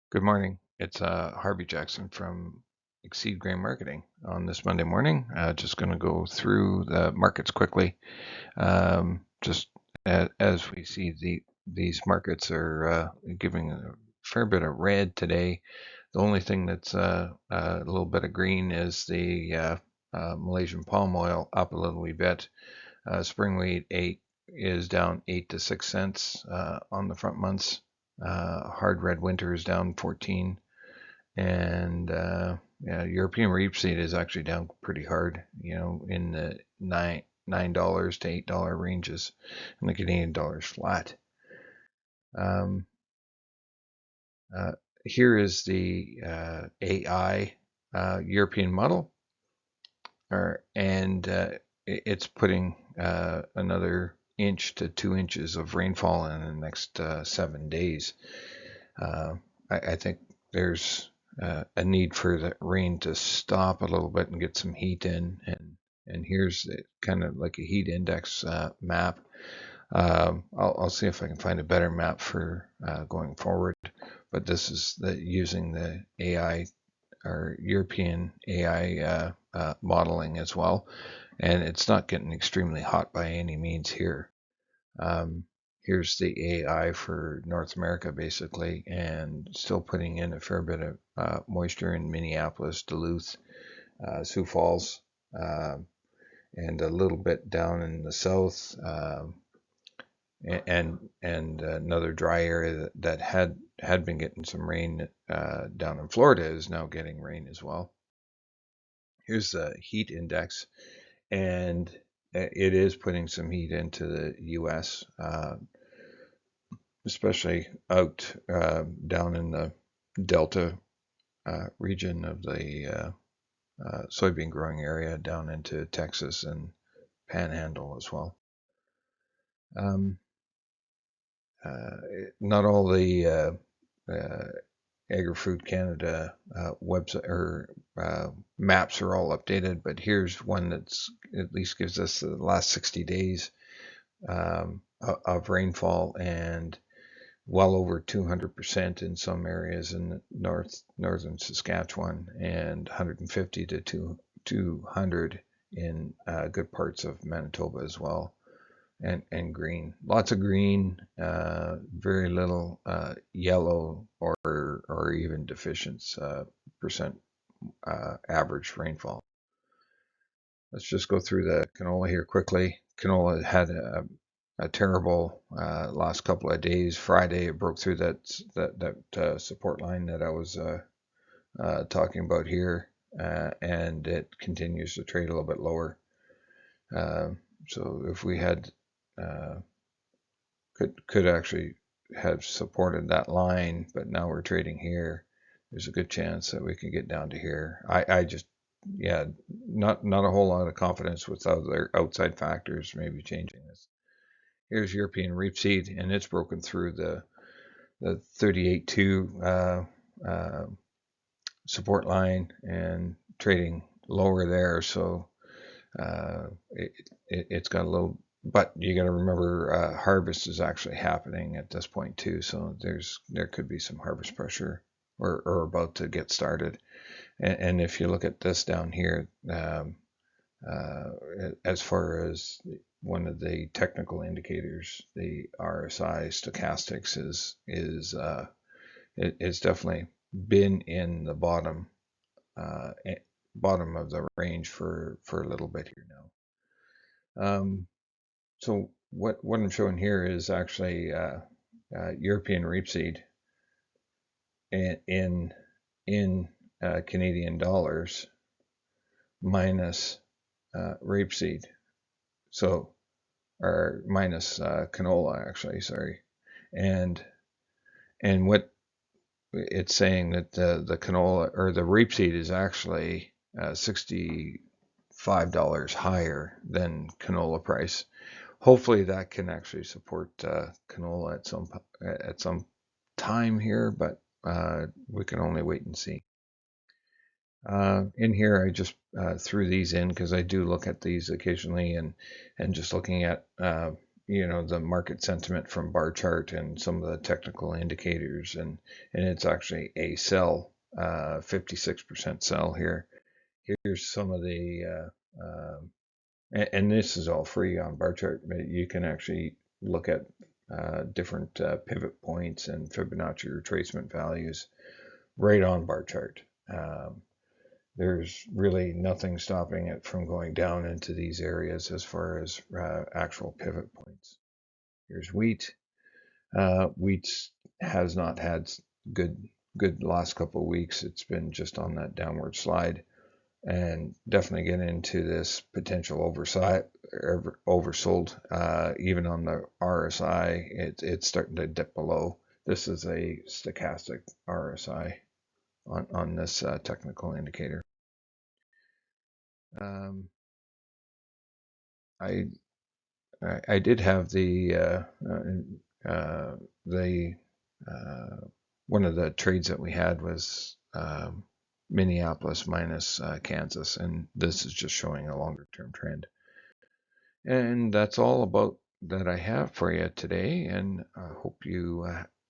Good morning. It's Harvey Jackson from Exceed Grain Marketing on this Monday morning. Just going to go through the markets quickly. Just as we see these markets are giving a fair bit of red today. The only thing that's a little bit of green is the Malaysian palm oil up a little wee bit. Spring wheat 8 is down 8 to 6 cents on the front months. Hard red winter is down 14, and yeah, European rapeseed is actually down pretty hard. In the $9 to $8 ranges, and the Canadian dollar is flat. Um, uh, Here is the AI European model, and it's putting another inch to 2 inches of rainfall in the next 7 days. Uh, I think there's a need for the rain to stop a little bit and get some heat in, and here's kind of like a heat index map. I'll see if I can find a better map for going forward, but this is using the AI or European AI modeling as well, and it's not getting extremely hot by any means here. Um, Here's the AI for North America, basically, and still putting in a fair bit of moisture in Minneapolis, Duluth, Sioux Falls, uh, and a little bit down in the south, and another dry area that had been getting some rain down in Florida is now getting rain as well. Here's the heat index, and it is putting some heat into the U.S., especially out down in the Delta region of the soybean growing area down into Texas and Panhandle as well. Um, uh, Not all the Agri-Food Canada website or maps are all updated, but here's one that's at least gives us the last 60 days of rainfall, and well over 200% in some areas in northern Saskatchewan, and 150 to 200 in good parts of Manitoba as well, and green. Lots of green, very little yellow or even deficient percent average rainfall. Let's just go through the canola here quickly. Canola had a terrible last couple of days. Friday it broke through that support line that I was talking about here, and it continues to trade a little bit lower. Uh, so if we had uh, could actually have supported that line, but now we're trading here. There's a good chance that we can get down to here. I just, yeah, not a whole lot of confidence with other outside factors maybe changing this. Here's European rapeseed, and it's broken through the 38.2 support line and trading lower there. So it's got a little, but you got to remember harvest is actually happening at this point too. So there could be some harvest pressure or about to get started. And if you look at this down here, uh, as far as one of the technical indicators, the RSI stochastics is definitely been in the uh, bottom of the range for a little bit here now. So what I'm showing here is actually European rapeseed in Canadian dollars minus rapeseed. So or minus canola actually, sorry. And and what it's saying that the canola or the rapeseed is actually $65 higher than canola price. Hopefully that can actually support canola at some time here, but we can only wait and see. In here, I just threw these in because I do look at these occasionally, and just looking at the market sentiment from bar chart and some of the technical indicators, and it's actually a sell, 56% sell here. Here's some of the and this is all free on bar chart, but you can actually look at different pivot points and Fibonacci retracement values right on bar chart. There's really nothing stopping it from going down into these areas as far as actual pivot points. Here's wheat. Wheat has not had good last couple of weeks. It's been just on that downward slide, and definitely get into this potential oversold. Even on the RSI, it's starting to dip below. This is a stochastic RSI on this technical indicator. I did have the one of the trades that we had was Minneapolis minus Kansas, and this is just showing a longer term trend. And that's all about that I have for you today, and I hope you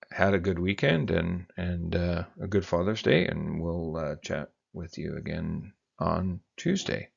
had a good weekend and a good Father's Day, and we'll chat with you again on Tuesday.